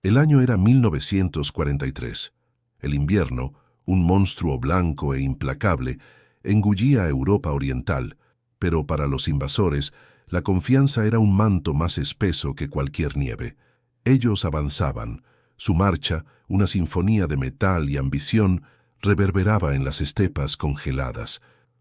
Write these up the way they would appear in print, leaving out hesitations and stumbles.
El año era 1943. El invierno, un monstruo blanco e implacable, engullía a Europa Oriental, pero para los invasores, la confianza era un manto más espeso que cualquier nieve. Ellos avanzaban. Su marcha, una sinfonía de metal y ambición, reverberaba en las estepas congeladas.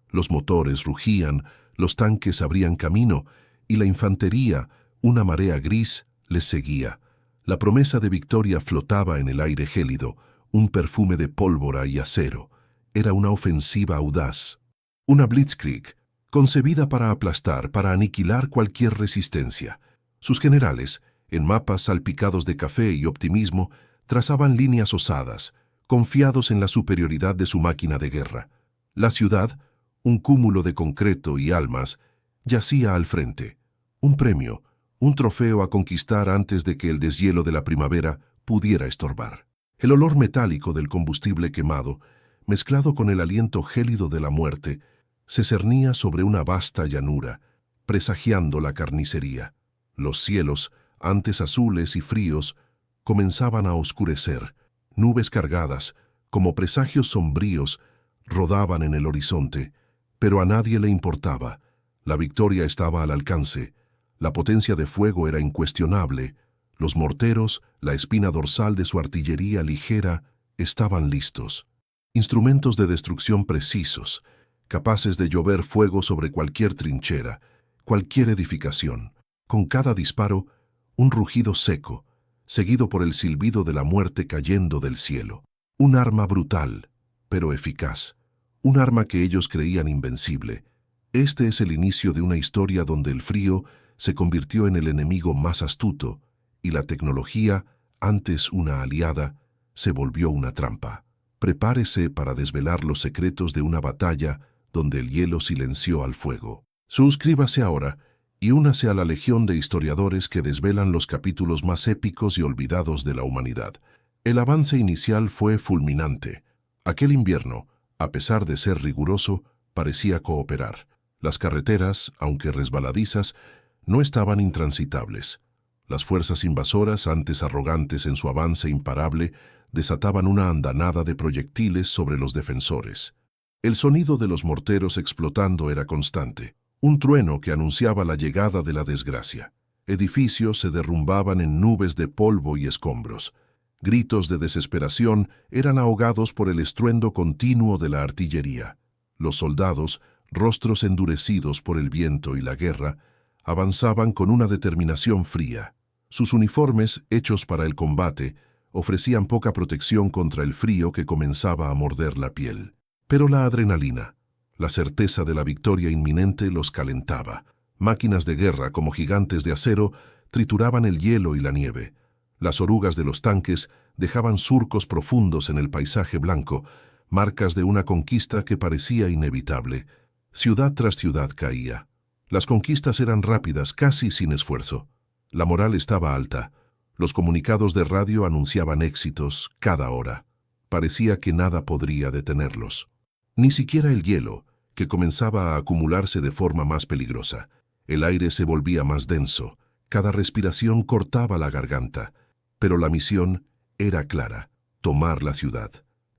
Los motores rugían, los tanques abrían camino, y la infantería, una marea gris, les seguía. La promesa de victoria flotaba en el aire gélido, un perfume de pólvora y acero. Era una ofensiva audaz. Una blitzkrieg, concebida para aplastar, para aniquilar cualquier resistencia. Sus generales, en mapas salpicados de café y optimismo, trazaban líneas osadas, confiados en la superioridad de su máquina de guerra. La ciudad, un cúmulo de concreto y almas, yacía al frente. Un premio, un trofeo a conquistar antes de que el deshielo de la primavera pudiera estorbar. El olor metálico del combustible quemado, mezclado con el aliento gélido de la muerte, se cernía sobre una vasta llanura, presagiando la carnicería. Los cielos, antes azules y fríos, comenzaban a oscurecer. Nubes cargadas, como presagios sombríos, rodaban en el horizonte, pero a nadie le importaba. La victoria estaba al alcance. La potencia de fuego era incuestionable. Los morteros, la espina dorsal de su artillería ligera, estaban listos. Instrumentos de destrucción precisos, capaces de llover fuego sobre cualquier trinchera, cualquier edificación. Con cada disparo, un rugido seco, seguido por el silbido de la muerte cayendo del cielo. Un arma brutal, pero eficaz. Un arma que ellos creían invencible. Este es el inicio de una historia donde el frío se convirtió en el enemigo más astuto y la tecnología, antes una aliada, se volvió una trampa. Prepárese para desvelar los secretos de una batalla donde el hielo silenció al fuego. Suscríbase ahora y únase a la legión de historiadores que desvelan los capítulos más épicos y olvidados de la humanidad. El avance inicial fue fulminante. Aquel invierno, a pesar de ser riguroso, parecía cooperar. Las carreteras, aunque resbaladizas, no estaban intransitables. Las fuerzas invasoras, antes arrogantes en su avance imparable, desataban una andanada de proyectiles sobre los defensores. El sonido de los morteros explotando era constante, un trueno que anunciaba la llegada de la desgracia. Edificios se derrumbaban en nubes de polvo y escombros. Gritos de desesperación eran ahogados por el estruendo continuo de la artillería. Los soldados, rostros endurecidos por el viento y la guerra, avanzaban con una determinación fría. Sus uniformes, hechos para el combate, ofrecían poca protección contra el frío que comenzaba a morder la piel. Pero la adrenalina, la certeza de la victoria inminente los calentaba. Máquinas de guerra como gigantes de acero trituraban el hielo y la nieve. Las orugas de los tanques dejaban surcos profundos en el paisaje blanco, marcas de una conquista que parecía inevitable. Ciudad tras ciudad caía. Las conquistas eran rápidas, casi sin esfuerzo. La moral estaba alta. Los comunicados de radio anunciaban éxitos cada hora. Parecía que nada podría detenerlos. Ni siquiera el hielo, que comenzaba a acumularse de forma más peligrosa. El aire se volvía más denso. Cada respiración cortaba la garganta. Pero la misión era clara: tomar la ciudad,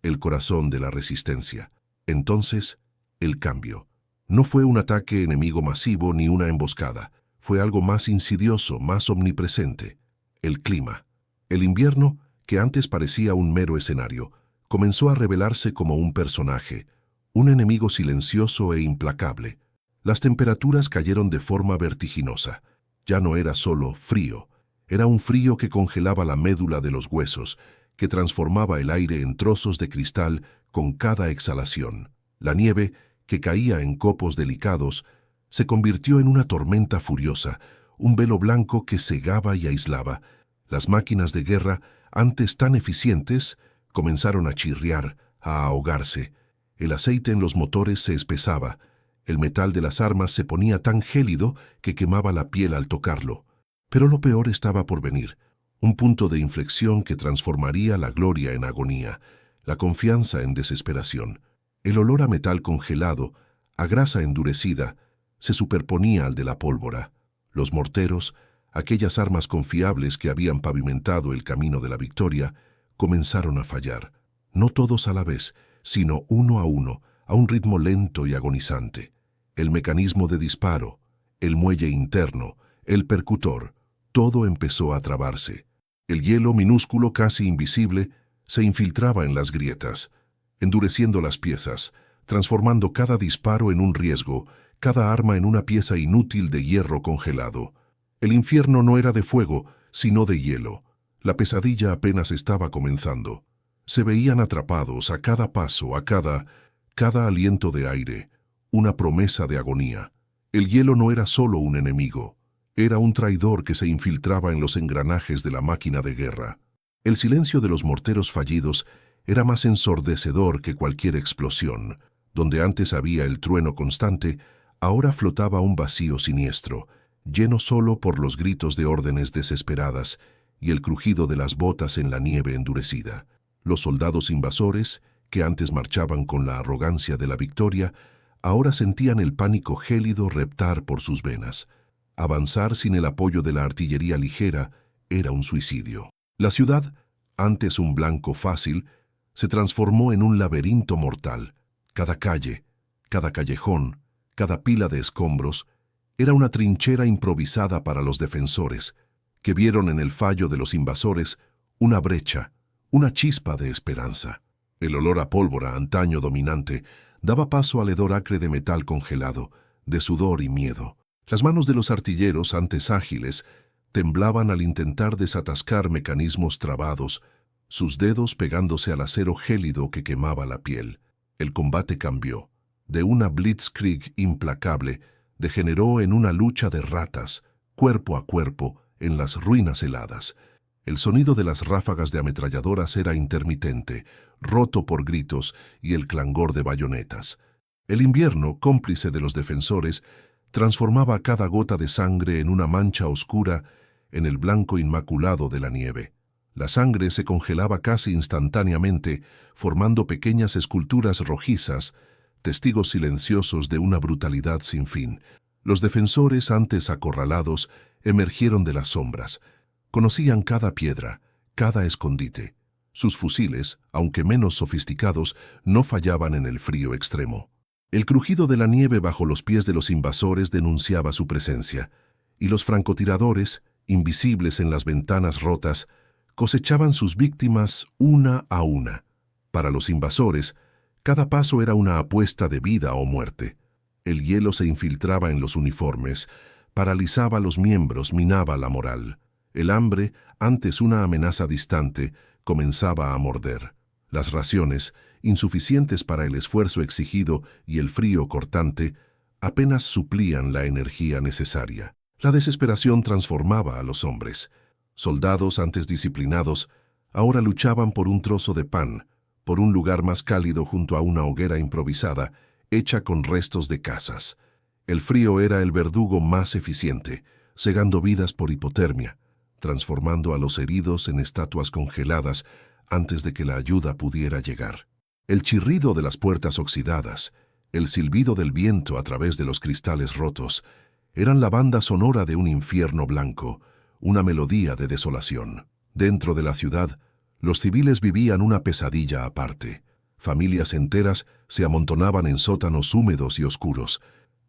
el corazón de la resistencia. Entonces, el cambio. No fue un ataque enemigo masivo ni una emboscada. Fue algo más insidioso, más omnipresente. El clima. El invierno, que antes parecía un mero escenario, comenzó a revelarse como un personaje, un enemigo silencioso e implacable. Las temperaturas cayeron de forma vertiginosa. Ya no era solo frío. Era un frío que congelaba la médula de los huesos, que transformaba el aire en trozos de cristal con cada exhalación. La nieve, que caía en copos delicados, se convirtió en una tormenta furiosa, un velo blanco que cegaba y aislaba. Las máquinas de guerra, antes tan eficientes, comenzaron a chirriar, a ahogarse. El aceite en los motores se espesaba. El metal de las armas se ponía tan gélido que quemaba la piel al tocarlo. Pero lo peor estaba por venir. Un punto de inflexión que transformaría la gloria en agonía, la confianza en desesperación. El olor a metal congelado, a grasa endurecida, se superponía al de la pólvora. Los morteros, Aquellas armas confiables que habían pavimentado el camino de la victoria comenzaron a fallar, no todos a la vez, sino uno, a un ritmo lento y agonizante. El mecanismo de disparo, el muelle interno, el percutor, todo empezó a trabarse. El hielo minúsculo, casi invisible, se infiltraba en las grietas, endureciendo las piezas, transformando cada disparo en un riesgo, cada arma en una pieza inútil de hierro congelado. El infierno no era de fuego, sino de hielo. La pesadilla apenas estaba comenzando. Se veían atrapados a cada paso, a cada aliento de aire, una promesa de agonía. El hielo no era solo un enemigo, era un traidor que se infiltraba en los engranajes de la máquina de guerra. El silencio de los morteros fallidos era más ensordecedor que cualquier explosión. Donde antes había el trueno constante, ahora flotaba un vacío siniestro, lleno solo por los gritos de órdenes desesperadas y el crujido de las botas en la nieve endurecida. Los soldados invasores, que antes marchaban con la arrogancia de la victoria, ahora sentían el pánico gélido reptar por sus venas. Avanzar sin el apoyo de la artillería ligera era un suicidio. La ciudad, antes un blanco fácil, se transformó en un laberinto mortal. Cada calle, cada callejón, cada pila de escombros, era una trinchera improvisada para los defensores, que vieron en el fallo de los invasores una brecha, una chispa de esperanza. El olor a pólvora, antaño dominante, daba paso al hedor acre de metal congelado, de sudor y miedo. Las manos de los artilleros, antes ágiles, temblaban al intentar desatascar mecanismos trabados, sus dedos pegándose al acero gélido que quemaba la piel. El combate cambió. De una blitzkrieg implacable, degeneró en una lucha de ratas, cuerpo a cuerpo, en las ruinas heladas. El sonido de las ráfagas de ametralladoras era intermitente, roto por gritos y el clangor de bayonetas. El invierno, cómplice de los defensores, transformaba cada gota de sangre en una mancha oscura en el blanco inmaculado de la nieve. La sangre se congelaba casi instantáneamente, formando pequeñas esculturas rojizas, testigos silenciosos de una brutalidad sin fin. Los defensores, antes acorralados, emergieron de las sombras. Conocían cada piedra, cada escondite. Sus fusiles, aunque menos sofisticados, no fallaban en el frío extremo. El crujido de la nieve bajo los pies de los invasores denunciaba su presencia, y los francotiradores, invisibles en las ventanas rotas, cosechaban sus víctimas una a una. Para los invasores, cada paso era una apuesta de vida o muerte. El hielo se infiltraba en los uniformes, paralizaba los miembros, minaba la moral. El hambre, antes una amenaza distante, comenzaba a morder. Las raciones, insuficientes para el esfuerzo exigido y el frío cortante, apenas suplían la energía necesaria. La desesperación transformaba a los hombres. Soldados antes disciplinados, ahora luchaban por un trozo de pan, por un lugar más cálido junto a una hoguera improvisada, hecha con restos de casas. El frío era el verdugo más eficiente, cegando vidas por hipotermia, transformando a los heridos en estatuas congeladas antes de que la ayuda pudiera llegar. El chirrido de las puertas oxidadas, el silbido del viento a través de los cristales rotos, eran la banda sonora de un infierno blanco, una melodía de desolación. Dentro de la ciudad, los civiles vivían una pesadilla aparte. Familias enteras se amontonaban en sótanos húmedos y oscuros,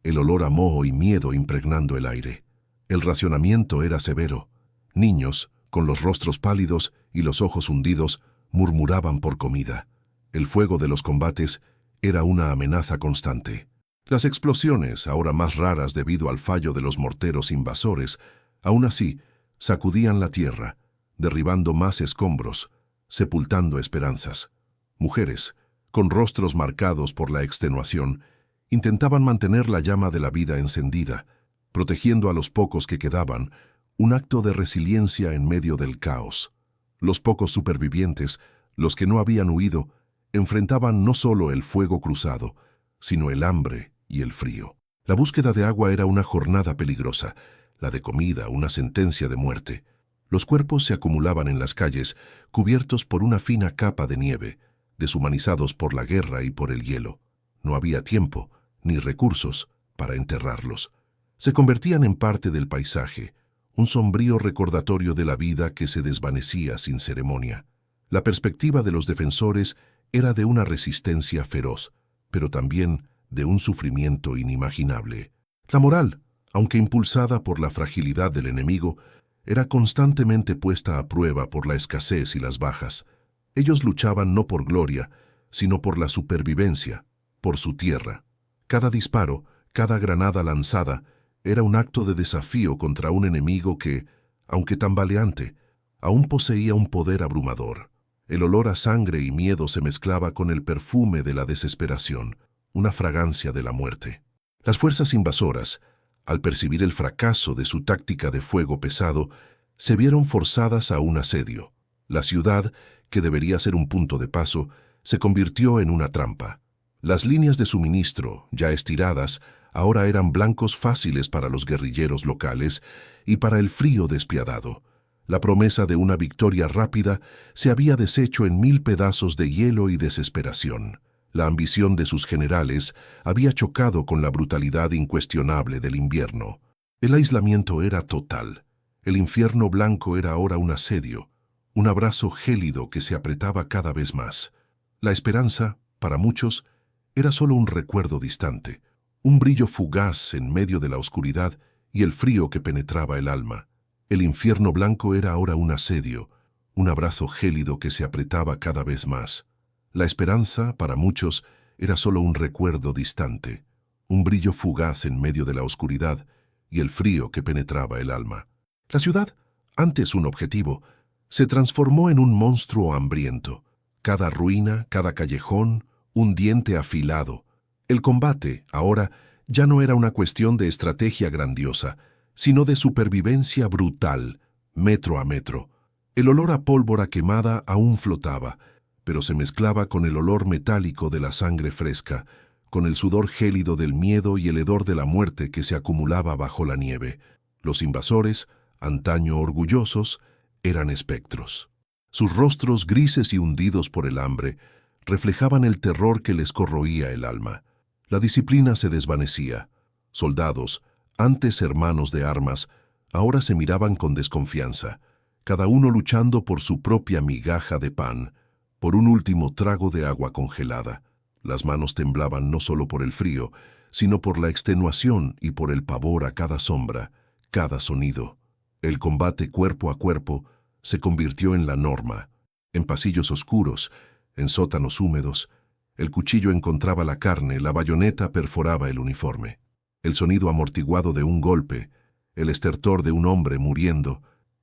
el olor a moho y miedo impregnando el aire. El racionamiento era severo. Niños, con los rostros pálidos y los ojos hundidos, murmuraban por comida. El fuego de los combates era una amenaza constante. Las explosiones, ahora más raras debido al fallo de los morteros invasores, aún así, sacudían la tierra, derribando más escombros, sepultando esperanzas. Mujeres, con rostros marcados por la extenuación, intentaban mantener la llama de la vida encendida, protegiendo a los pocos que quedaban, un acto de resiliencia en medio del caos. Los pocos supervivientes, los que no habían huido, enfrentaban no solo el fuego cruzado, sino el hambre y el frío. La búsqueda de agua era una jornada peligrosa, la de comida una sentencia de muerte. Los cuerpos se acumulaban en las calles, cubiertos por una fina capa de nieve, deshumanizados por la guerra y por el hielo. No había tiempo, ni recursos, para enterrarlos. Se convertían en parte del paisaje, un sombrío recordatorio de la vida que se desvanecía sin ceremonia. La perspectiva de los defensores era de una resistencia feroz, pero también de un sufrimiento inimaginable. La moral, aunque impulsada por la fragilidad del enemigo, era constantemente puesta a prueba por la escasez y las bajas. Ellos luchaban no por gloria, sino por la supervivencia, por su tierra. Cada disparo, cada granada lanzada, era un acto de desafío contra un enemigo que, aunque tambaleante, aún poseía un poder abrumador. El olor a sangre y miedo se mezclaba con el perfume de la desesperación, una fragancia de la muerte. Las fuerzas invasoras, al percibir el fracaso de su táctica de fuego pesado, se vieron forzadas a un asedio. La ciudad, que debería ser un punto de paso, se convirtió en una trampa. Las líneas de suministro, ya estiradas, ahora eran blancos fáciles para los guerrilleros locales y para el frío despiadado. La promesa de una victoria rápida se había deshecho en 1000 pedazos de hielo y desesperación. La ambición de sus generales había chocado con la brutalidad incuestionable del invierno. El aislamiento era total. El infierno blanco era ahora un asedio, un abrazo gélido que se apretaba cada vez más. La esperanza, para muchos, era solo un recuerdo distante, un brillo fugaz en medio de la oscuridad y el frío que penetraba el alma. El infierno blanco era ahora un asedio, un abrazo gélido que se apretaba cada vez más. La esperanza, para muchos, era solo un recuerdo distante, un brillo fugaz en medio de la oscuridad y el frío que penetraba el alma. La ciudad, antes un objetivo, se transformó en un monstruo hambriento. Cada ruina, cada callejón, un diente afilado. El combate, ahora, ya no era una cuestión de estrategia grandiosa, sino de supervivencia brutal, metro a metro. El olor a pólvora quemada aún flotaba, pero se mezclaba con el olor metálico de la sangre fresca, con el sudor gélido del miedo y el hedor de la muerte que se acumulaba bajo la nieve. Los invasores, antaño orgullosos, eran espectros. Sus rostros grises y hundidos por el hambre reflejaban el terror que les corroía el alma. La disciplina se desvanecía. Soldados, antes hermanos de armas, ahora se miraban con desconfianza, cada uno luchando por su propia migaja de pan, por un último trago de agua congelada. Las manos temblaban no solo por el frío, sino por la extenuación y por el pavor a cada sombra, cada sonido. El combate cuerpo a cuerpo se convirtió en la norma. En pasillos oscuros, en sótanos húmedos, el cuchillo encontraba la carne, la bayoneta perforaba el uniforme. El sonido amortiguado de un golpe, el estertor de un hombre muriendo,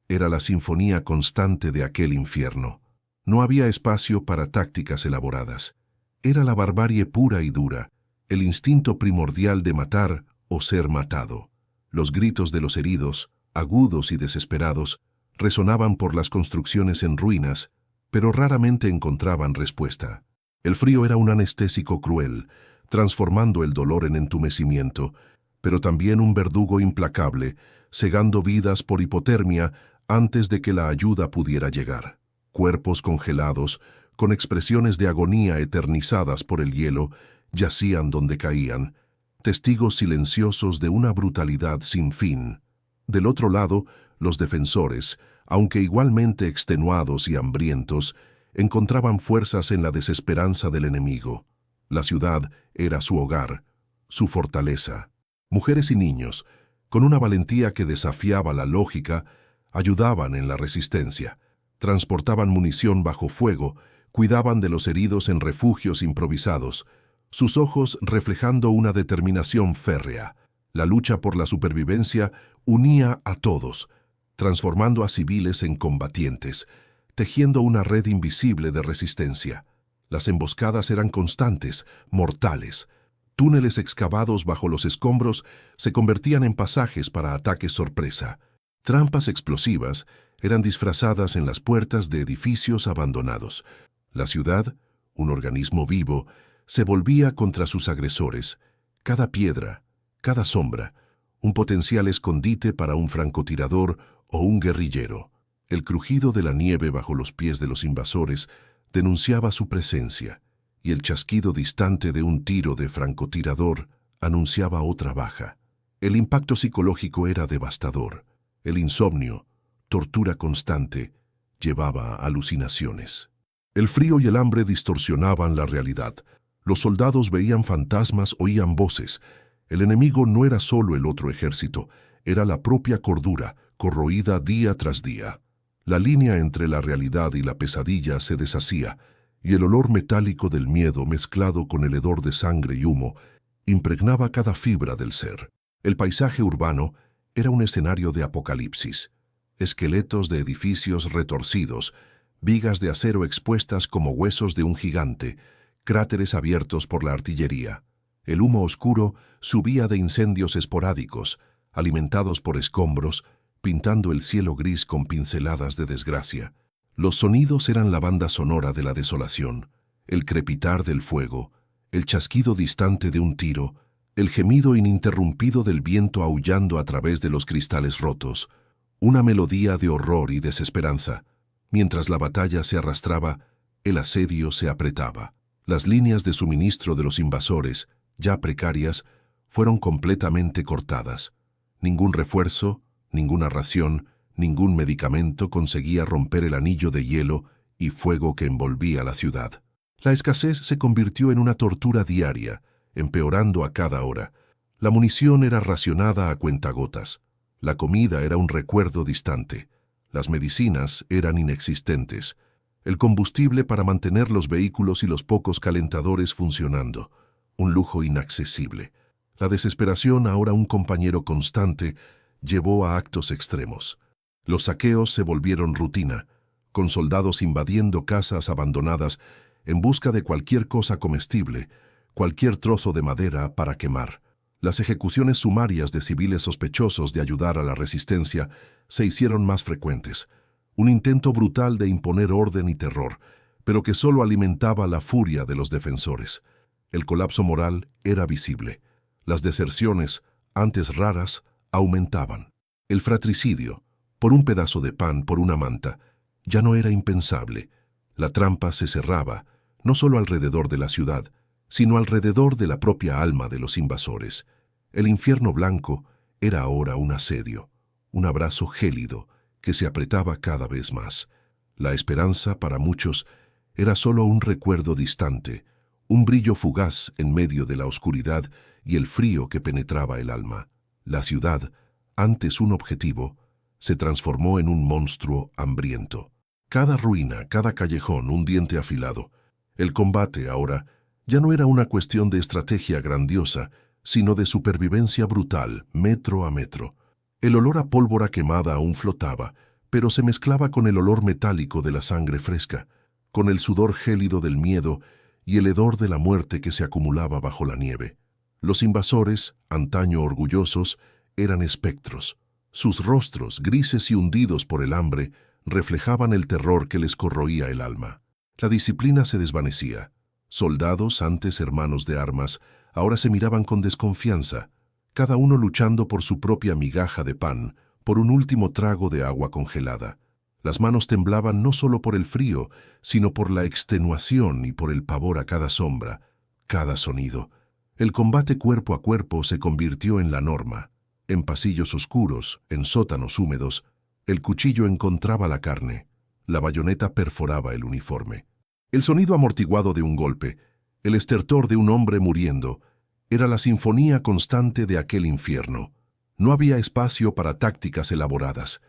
era la sinfonía constante de aquel infierno. No había espacio para tácticas elaboradas. Era la barbarie pura y dura, el instinto primordial de matar o ser matado. Los gritos de los heridos, agudos y desesperados, resonaban por las construcciones en ruinas, pero raramente encontraban respuesta. El frío era un anestésico cruel, transformando el dolor en entumecimiento, pero también un verdugo implacable, cegando vidas por hipotermia antes de que la ayuda pudiera llegar. Cuerpos congelados, con expresiones de agonía eternizadas por el hielo, yacían donde caían, testigos silenciosos de una brutalidad sin fin. Del otro lado, los defensores, aunque igualmente extenuados y hambrientos, encontraban fuerzas en la desesperanza del enemigo. La ciudad era su hogar, su fortaleza. Mujeres y niños, con una valentía que desafiaba la lógica, ayudaban en la resistencia. Transportaban munición bajo fuego, cuidaban de los heridos en refugios improvisados, sus ojos reflejando una determinación férrea. La lucha por la supervivencia unía a todos, transformando a civiles en combatientes, tejiendo una red invisible de resistencia. Las emboscadas eran constantes, mortales. Túneles excavados bajo los escombros se convertían en pasajes para ataques sorpresa. Trampas explosivas eran disfrazadas en las puertas de edificios abandonados. La ciudad, un organismo vivo, se volvía contra sus agresores. Cada piedra, cada sombra, un potencial escondite para un francotirador o un guerrillero. El crujido de la nieve bajo los pies de los invasores denunciaba su presencia, y el chasquido distante de un tiro de francotirador anunciaba otra baja. El impacto psicológico era devastador. El insomnio, tortura constante, llevaba a alucinaciones. El frío y el hambre distorsionaban la realidad. Los soldados veían fantasmas, oían voces. El enemigo no era solo el otro ejército, era la propia cordura, corroída día tras día. La línea entre la realidad y la pesadilla se deshacía, y el olor metálico del miedo mezclado con el hedor de sangre y humo impregnaba cada fibra del ser. El paisaje urbano era un escenario de apocalipsis. Esqueletos de edificios retorcidos, vigas de acero expuestas como huesos de un gigante, cráteres abiertos por la artillería. El humo oscuro subía de incendios esporádicos, alimentados por escombros, pintando el cielo gris con pinceladas de desgracia. Los sonidos eran la banda sonora de la desolación, el crepitar del fuego, el chasquido distante de un tiro, el gemido ininterrumpido del viento aullando a través de los cristales rotos, una melodía de horror y desesperanza. Mientras la batalla se arrastraba, el asedio se apretaba. Las líneas de suministro de los invasores, ya precarias, fueron completamente cortadas. Ningún refuerzo, ninguna ración, ningún medicamento conseguía romper el anillo de hielo y fuego que envolvía la ciudad. La escasez se convirtió en una tortura diaria, empeorando a cada hora. La munición era racionada a cuentagotas. La comida era un recuerdo distante. Las medicinas eran inexistentes. El combustible para mantener los vehículos y los pocos calentadores funcionando. Un lujo inaccesible. La desesperación, ahora un compañero constante, llevó a actos extremos. Los saqueos se volvieron rutina, con soldados invadiendo casas abandonadas en busca de cualquier cosa comestible, cualquier trozo de madera para quemar. Las ejecuciones sumarias de civiles sospechosos de ayudar a la resistencia se hicieron más frecuentes. Un intento brutal de imponer orden y terror, pero que solo alimentaba la furia de los defensores. El colapso moral era visible. Las deserciones, antes raras, aumentaban. El fratricidio, por un pedazo de pan, por una manta, ya no era impensable. La trampa se cerraba, no solo alrededor de la ciudad, sino alrededor de la propia alma de los invasores. El infierno blanco era ahora un asedio, un abrazo gélido que se apretaba cada vez más. La esperanza, para muchos, era solo un recuerdo distante, un brillo fugaz en medio de la oscuridad y el frío que penetraba el alma. La ciudad, antes un objetivo, se transformó en un monstruo hambriento. Cada ruina, cada callejón, un diente afilado. El combate ahora ya no era una cuestión de estrategia grandiosa, sino de supervivencia brutal, metro a metro. El olor a pólvora quemada aún flotaba, pero se mezclaba con el olor metálico de la sangre fresca, con el sudor gélido del miedo y el hedor de la muerte que se acumulaba bajo la nieve. Los invasores, antaño orgullosos, eran espectros. Sus rostros, grises y hundidos por el hambre, reflejaban el terror que les corroía el alma. La disciplina se desvanecía. Soldados, antes hermanos de armas, ahora se miraban con desconfianza, cada uno luchando por su propia migaja de pan, por un último trago de agua congelada. Las manos temblaban no solo por el frío, sino por la extenuación y por el pavor a cada sombra, cada sonido. El combate cuerpo a cuerpo se convirtió en la norma. En pasillos oscuros, en sótanos húmedos, el cuchillo encontraba la carne, la bayoneta perforaba el uniforme. El sonido amortiguado de un golpe, el estertor de un hombre muriendo, era la sinfonía constante de aquel infierno. No había espacio para tácticas elaboradas.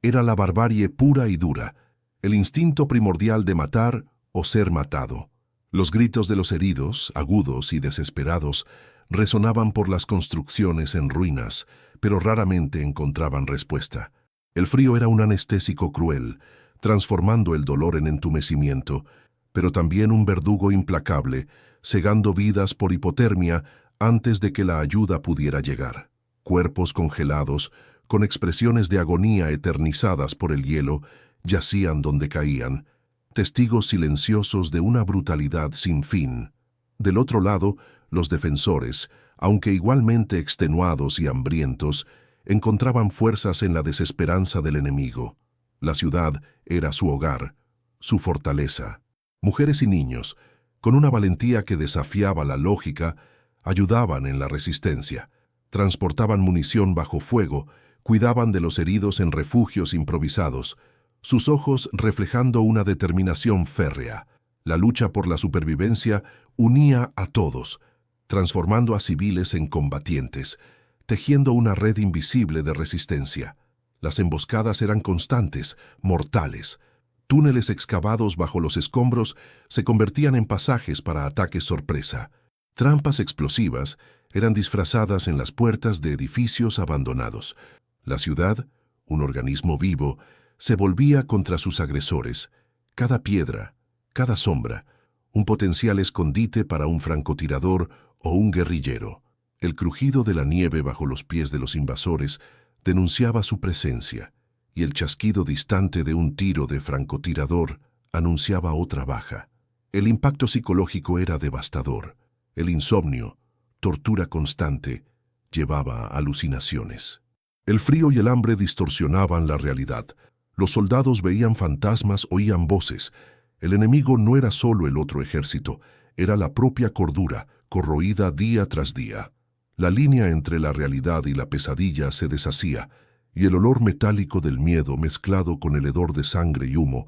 Era la barbarie pura y dura, el instinto primordial de matar o ser matado. Los gritos de los heridos, agudos y desesperados, resonaban por las construcciones en ruinas, pero raramente encontraban respuesta. El frío era un anestésico cruel, transformando el dolor en entumecimiento, pero también un verdugo implacable, cegando vidas por hipotermia antes de que la ayuda pudiera llegar. Cuerpos congelados, con expresiones de agonía eternizadas por el hielo, yacían donde caían, testigos silenciosos de una brutalidad sin fin. Del otro lado, los defensores, aunque igualmente extenuados y hambrientos, encontraban fuerzas en la desesperanza del enemigo. La ciudad era su hogar, su fortaleza. Mujeres y niños, con una valentía que desafiaba la lógica, ayudaban en la resistencia. Transportaban munición bajo fuego, Cuidaban de los heridos en refugios improvisados, sus ojos reflejando una determinación férrea. La lucha por la supervivencia unía a todos, transformando a civiles en combatientes, tejiendo una red invisible de resistencia. Las emboscadas eran constantes, mortales. Túneles excavados bajo los escombros se convertían en pasajes para ataques sorpresa. Trampas explosivas eran disfrazadas en las puertas de edificios abandonados. La ciudad, un organismo vivo, se volvía contra sus agresores. Cada piedra, cada sombra, un potencial escondite para un francotirador o un guerrillero. El crujido de la nieve bajo los pies de los invasores denunciaba su presencia, y el chasquido distante de un tiro de francotirador anunciaba otra baja. El impacto psicológico era devastador. El insomnio, tortura constante, llevaba a alucinaciones. El frío y el hambre distorsionaban la realidad. Los soldados veían fantasmas, oían voces. El enemigo no era solo el otro ejército, era la propia cordura, corroída día tras día. La línea entre la realidad y la pesadilla se deshacía, y el olor metálico del miedo mezclado con el hedor de sangre y humo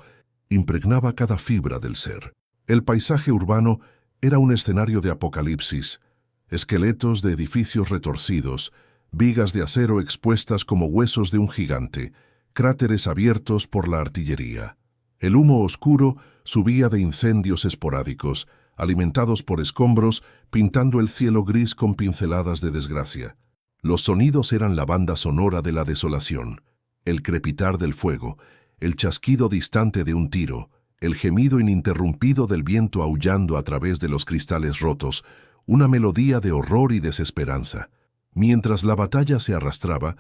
impregnaba cada fibra del ser. El paisaje urbano era un escenario de apocalipsis. Esqueletos de edificios retorcidos, vigas de acero expuestas como huesos de un gigante, cráteres abiertos por la artillería. El humo oscuro subía de incendios esporádicos, alimentados por escombros, pintando el cielo gris con pinceladas de desgracia. Los sonidos eran la banda sonora de la desolación, el crepitar del fuego, el chasquido distante de un tiro, el gemido ininterrumpido del viento aullando a través de los cristales rotos, una melodía de horror y desesperanza. Mientras la batalla se arrastraba,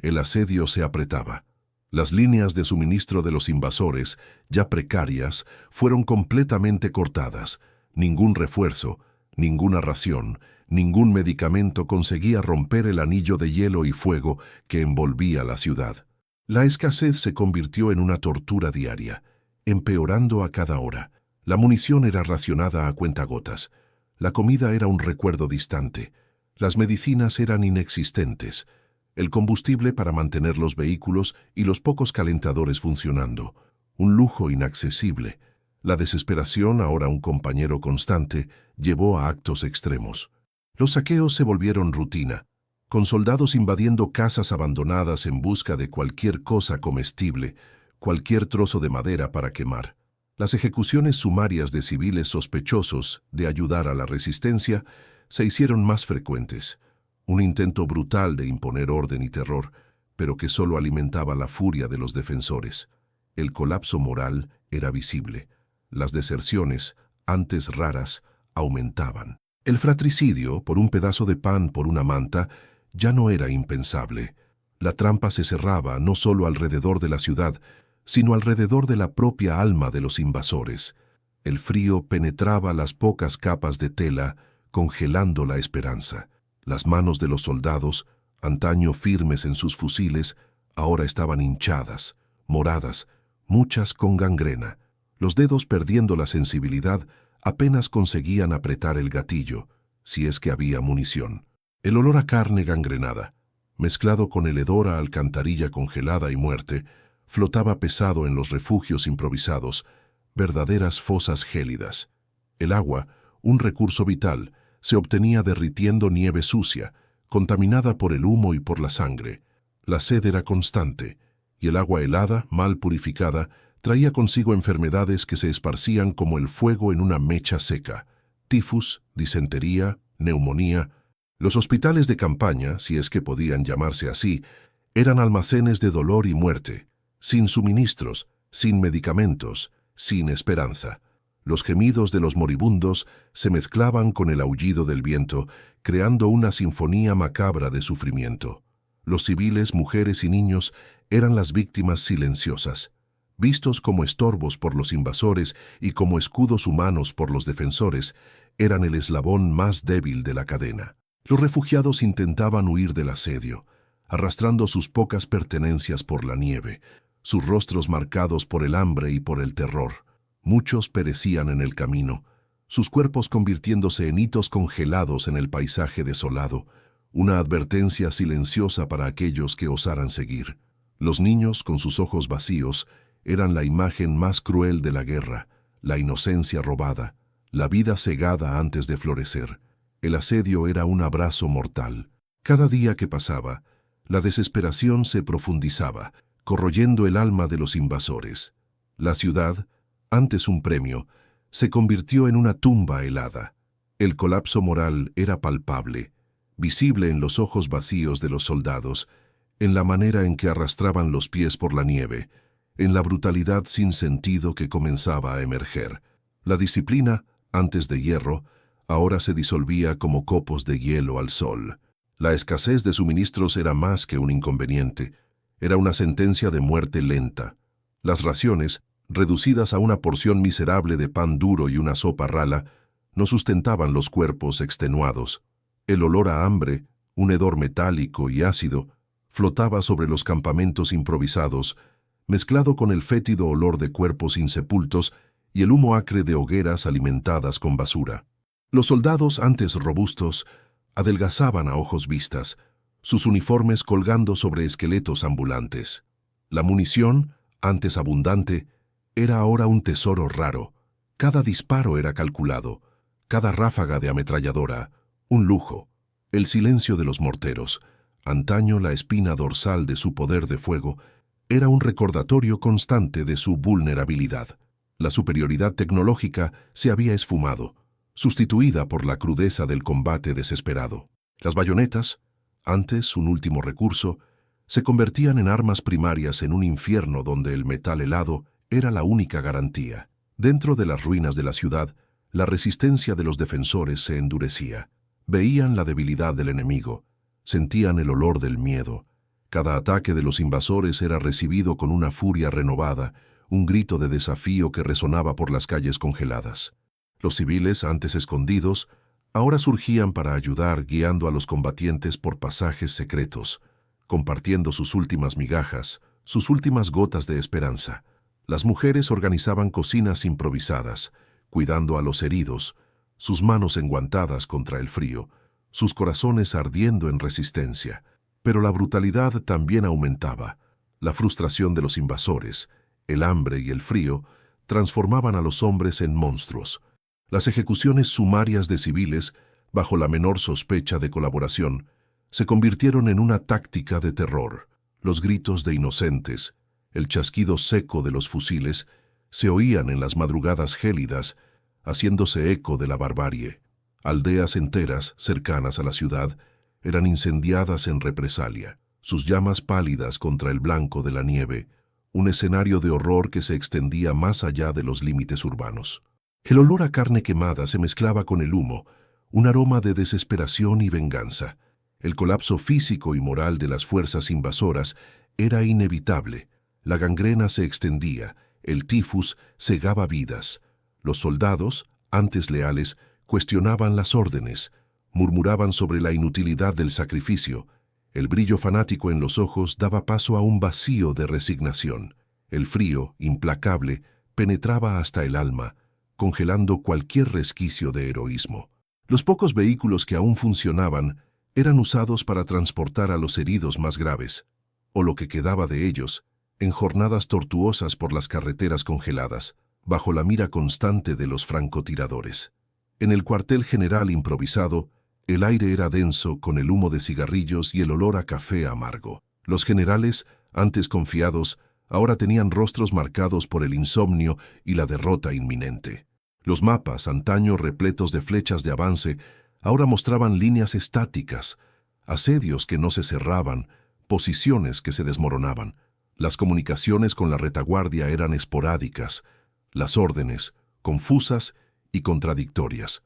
el asedio se apretaba. Las líneas de suministro de los invasores, ya precarias, fueron completamente cortadas. Ningún refuerzo, ninguna ración, ningún medicamento conseguía romper el anillo de hielo y fuego que envolvía la ciudad. La escasez se convirtió en una tortura diaria, empeorando a cada hora. La munición era racionada a cuentagotas. La comida era un recuerdo distante. Las medicinas eran inexistentes. El combustible para mantener los vehículos y los pocos calentadores funcionando. Un lujo inaccesible. La desesperación, ahora un compañero constante, llevó a actos extremos. Los saqueos se volvieron rutina, con soldados invadiendo casas abandonadas en busca de cualquier cosa comestible, cualquier trozo de madera para quemar. Las ejecuciones sumarias de civiles sospechosos de ayudar a la resistencia se hicieron más frecuentes. Un intento brutal de imponer orden y terror, pero que solo alimentaba la furia de los defensores. El colapso moral era visible. Las deserciones, antes raras, aumentaban. El fratricidio, por un pedazo de pan, por una manta, ya no era impensable. La trampa se cerraba no solo alrededor de la ciudad, sino alrededor de la propia alma de los invasores. El frío penetraba las pocas capas de tela, congelando la esperanza. Las manos de los soldados, antaño firmes en sus fusiles, ahora estaban hinchadas, moradas, muchas con gangrena. Los dedos, perdiendo la sensibilidad, apenas conseguían apretar el gatillo, si es que había munición. El olor a carne gangrenada, mezclado con el hedor a alcantarilla congelada y muerte, flotaba pesado en los refugios improvisados, verdaderas fosas gélidas. El agua, un recurso vital, se obtenía derritiendo nieve sucia, contaminada por el humo y por la sangre. La sed era constante, y el agua helada, mal purificada, traía consigo enfermedades que se esparcían como el fuego en una mecha seca. Tifus, disentería, neumonía. Los hospitales de campaña, si es que podían llamarse así, eran almacenes de dolor y muerte, sin suministros, sin medicamentos, sin esperanza. Los gemidos de los moribundos se mezclaban con el aullido del viento, creando una sinfonía macabra de sufrimiento. Los civiles, mujeres y niños eran las víctimas silenciosas, vistos como estorbos por los invasores y como escudos humanos por los defensores, eran el eslabón más débil de la cadena. Los refugiados intentaban huir del asedio, arrastrando sus pocas pertenencias por la nieve, sus rostros marcados por el hambre y por el terror. Muchos perecían en el camino, sus cuerpos convirtiéndose en hitos congelados en el paisaje desolado, una advertencia silenciosa para aquellos que osaran seguir. Los niños, con sus ojos vacíos, eran la imagen más cruel de la guerra, la inocencia robada, la vida cegada antes de florecer. El asedio era un abrazo mortal. Cada día que pasaba, la desesperación se profundizaba, corroyendo el alma de los invasores. La ciudad, antes un premio, se convirtió en una tumba helada. El colapso moral era palpable, visible en los ojos vacíos de los soldados, en la manera en que arrastraban los pies por la nieve, en la brutalidad sin sentido que comenzaba a emerger. La disciplina, antes de hierro, ahora se disolvía como copos de hielo al sol. La escasez de suministros era más que un inconveniente, era una sentencia de muerte lenta. Las raciones, reducidas a una porción miserable de pan duro y una sopa rala, no sustentaban los cuerpos extenuados. El olor a hambre, un hedor metálico y ácido, flotaba sobre los campamentos improvisados, mezclado con el fétido olor de cuerpos insepultos y el humo acre de hogueras alimentadas con basura. Los soldados, antes robustos, adelgazaban a ojos vistas, sus uniformes colgando sobre esqueletos ambulantes. La munición, antes abundante, era ahora un tesoro raro. Cada disparo era calculado, cada ráfaga de ametralladora, un lujo. El silencio de los morteros, antaño la espina dorsal de su poder de fuego, era un recordatorio constante de su vulnerabilidad. La superioridad tecnológica se había esfumado, sustituida por la crudeza del combate desesperado. Las bayonetas, antes un último recurso, se convertían en armas primarias en un infierno donde el metal helado era la única garantía. Dentro de las ruinas de la ciudad, la resistencia de los defensores se endurecía. Veían la debilidad del enemigo, sentían el olor del miedo. Cada ataque de los invasores era recibido con una furia renovada, un grito de desafío que resonaba por las calles congeladas. Los civiles, antes escondidos, ahora surgían para ayudar, guiando a los combatientes por pasajes secretos, compartiendo sus últimas migajas, sus últimas gotas de esperanza. Las mujeres organizaban cocinas improvisadas, cuidando a los heridos, sus manos enguantadas contra el frío, sus corazones ardiendo en resistencia. Pero la brutalidad también aumentaba. La frustración de los invasores, el hambre y el frío transformaban a los hombres en monstruos. Las ejecuciones sumarias de civiles, bajo la menor sospecha de colaboración, se convirtieron en una táctica de terror. Los gritos de inocentes, el chasquido seco de los fusiles, se oían en las madrugadas gélidas, haciéndose eco de la barbarie. Aldeas enteras, cercanas a la ciudad, eran incendiadas en represalia, sus llamas pálidas contra el blanco de la nieve, un escenario de horror que se extendía más allá de los límites urbanos. El olor a carne quemada se mezclaba con el humo, un aroma de desesperación y venganza. El colapso físico y moral de las fuerzas invasoras era inevitable. La gangrena se extendía, el tifus cegaba vidas. Los soldados, antes leales, cuestionaban las órdenes, murmuraban sobre la inutilidad del sacrificio. El brillo fanático en los ojos daba paso a un vacío de resignación. El frío, implacable, penetraba hasta el alma, congelando cualquier resquicio de heroísmo. Los pocos vehículos que aún funcionaban eran usados para transportar a los heridos más graves, o lo que quedaba de ellos, en jornadas tortuosas por las carreteras congeladas, bajo la mira constante de los francotiradores. En el cuartel general improvisado, el aire era denso con el humo de cigarrillos y el olor a café amargo. Los generales, antes confiados, ahora tenían rostros marcados por el insomnio y la derrota inminente. Los mapas, antaño repletos de flechas de avance, ahora mostraban líneas estáticas, asedios que no se cerraban, posiciones que se desmoronaban. Las comunicaciones con la retaguardia eran esporádicas, las órdenes, confusas y contradictorias.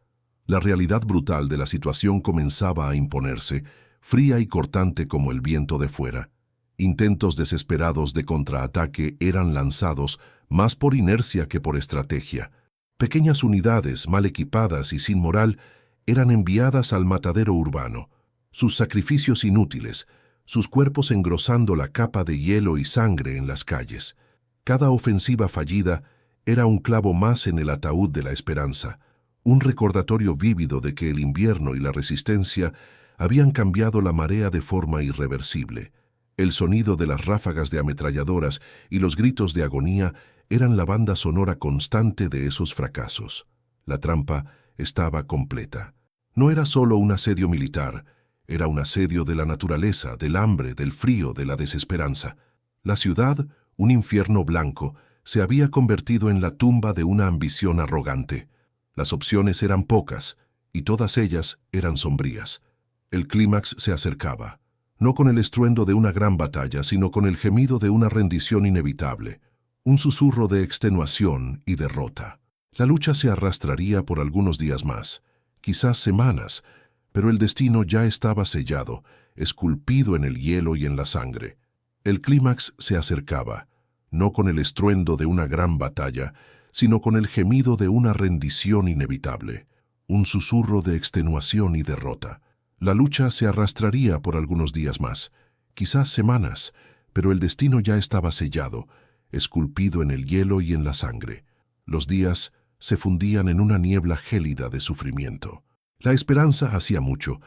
La realidad brutal de la situación comenzaba a imponerse, fría y cortante como el viento de fuera. Intentos desesperados de contraataque eran lanzados más por inercia que por estrategia. Pequeñas unidades, mal equipadas y sin moral, eran enviadas al matadero urbano, sus sacrificios inútiles, sus cuerpos engrosando la capa de hielo y sangre en las calles. Cada ofensiva fallida era un clavo más en el ataúd de la esperanza, un recordatorio vívido de que el invierno y la resistencia habían cambiado la marea de forma irreversible. El sonido de las ráfagas de ametralladoras y los gritos de agonía eran la banda sonora constante de esos fracasos. La trampa estaba completa. No era solo un asedio militar, era un asedio de la naturaleza, del hambre, del frío, de la desesperanza. La ciudad, un infierno blanco, se había convertido en la tumba de una ambición arrogante. Las opciones eran pocas, y todas ellas eran sombrías. El clímax se acercaba, no con el estruendo de una gran batalla, sino con el gemido de una rendición inevitable, un susurro de extenuación y derrota. La lucha se arrastraría por algunos días más, quizás semanas, pero el destino ya estaba sellado, esculpido en el hielo y en la sangre. El clímax se acercaba, no con el estruendo de una gran batalla, sino con el gemido de una rendición inevitable, un susurro de extenuación y derrota. La lucha se arrastraría por algunos días más, quizás semanas, pero el destino ya estaba sellado, esculpido en el hielo y en la sangre. Los días se fundían en una niebla gélida de sufrimiento. La esperanza, hacía mucho,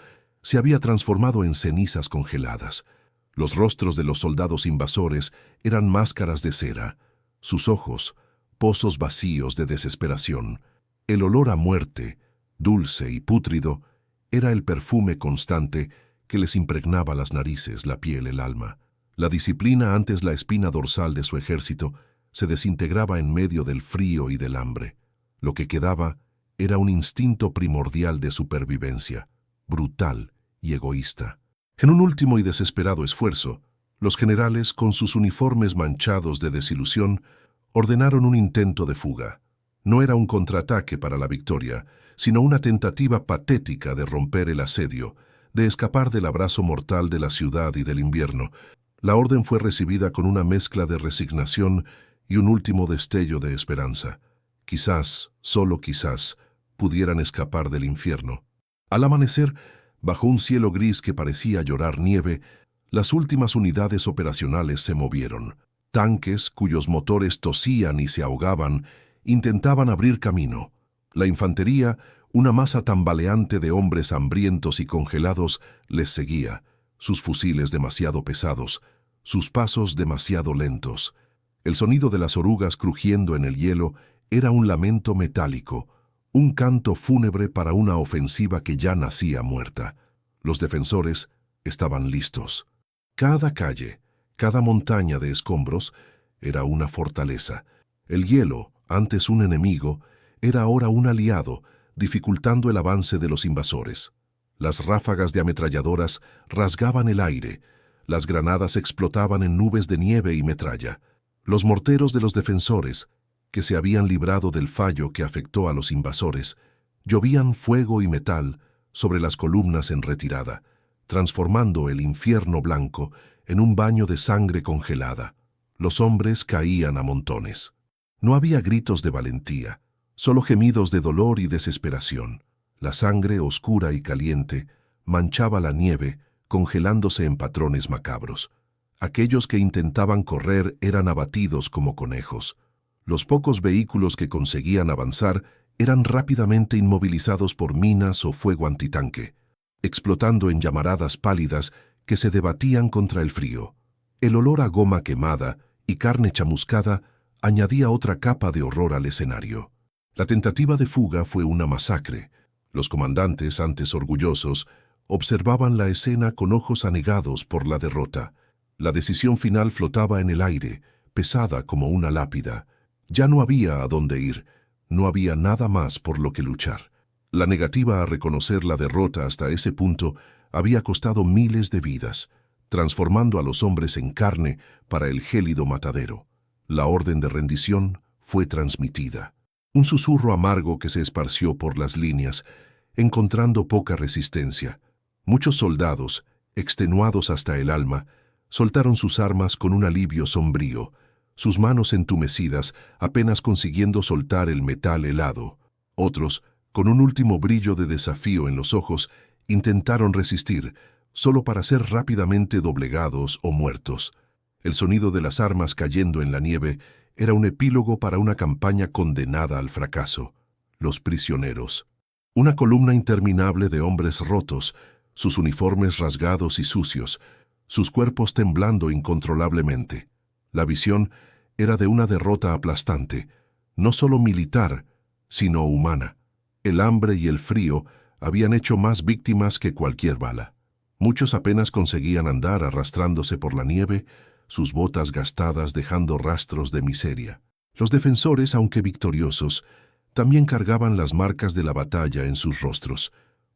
se había transformado en cenizas congeladas. Los rostros de los soldados invasores eran máscaras de cera, sus ojos, pozos vacíos de desesperación. El olor a muerte, dulce y pútrido, era el perfume constante que les impregnaba las narices, la piel, el alma. La disciplina, antes la espina dorsal de su ejército, se desintegraba en medio del frío y del hambre. Lo que quedaba era un instinto primordial de supervivencia, brutal y egoísta. En un último y desesperado esfuerzo, los generales, con sus uniformes manchados de desilusión, ordenaron un intento de fuga. No era un contraataque para la victoria, sino una tentativa patética de romper el asedio, de escapar del abrazo mortal de la ciudad y del invierno. La orden fue recibida con una mezcla de resignación y un último destello de esperanza. Quizás, solo quizás, pudieran escapar del infierno. Al amanecer, bajo un cielo gris que parecía llorar nieve, las últimas unidades operacionales se movieron. Tanques, cuyos motores tosían y se ahogaban, intentaban abrir camino. La infantería, una masa tambaleante de hombres hambrientos y congelados, les seguía, sus fusiles demasiado pesados, sus pasos demasiado lentos. El sonido de las orugas crujiendo en el hielo era un lamento metálico, un canto fúnebre para una ofensiva que ya nacía muerta. Los defensores estaban listos. Cada calle, cada montaña de escombros, era una fortaleza. El hielo, antes un enemigo, era ahora un aliado, dificultando el avance de los invasores. Las ráfagas de ametralladoras rasgaban el aire, las granadas explotaban en nubes de nieve y metralla. Los morteros de los defensores, que se habían librado del fallo que afectó a los invasores, llovían fuego y metal sobre las columnas en retirada, transformando el infierno blanco en un baño de sangre congelada. Los hombres caían a montones. No había gritos de valentía, solo gemidos de dolor y desesperación. La sangre, oscura y caliente, manchaba la nieve, congelándose en patrones macabros. Aquellos que intentaban correr eran abatidos como conejos. Los pocos vehículos que conseguían avanzar eran rápidamente inmovilizados por minas o fuego antitanque, explotando en llamaradas pálidas que se debatían contra el frío. El olor a goma quemada y carne chamuscada añadía otra capa de horror al escenario. La tentativa de fuga fue una masacre. Los comandantes, antes orgullosos, observaban la escena con ojos anegados por la derrota. La decisión final flotaba en el aire, pesada como una lápida. Ya no había a dónde ir, no había nada más por lo que luchar. La negativa a reconocer la derrota hasta ese punto había costado miles de vidas, transformando a los hombres en carne para el gélido matadero. La orden de rendición fue transmitida. Un susurro amargo que se esparció por las líneas, encontrando poca resistencia. Muchos soldados, extenuados hasta el alma, soltaron sus armas con un alivio sombrío, sus manos entumecidas apenas consiguiendo soltar el metal helado. Otros, con un último brillo de desafío en los ojos, intentaron resistir, solo para ser rápidamente doblegados o muertos. El sonido de las armas cayendo en la nieve era un epílogo para una campaña condenada al fracaso. Los prisioneros. Una columna interminable de hombres rotos, sus uniformes rasgados y sucios, sus cuerpos temblando incontrolablemente. La visión era de una derrota aplastante, no solo militar, sino humana. El hambre y el frío habían hecho más víctimas que cualquier bala. Muchos apenas conseguían andar arrastrándose por la nieve, sus botas gastadas dejando rastros de miseria. Los defensores, aunque victoriosos, también cargaban las marcas de la batalla en sus rostros,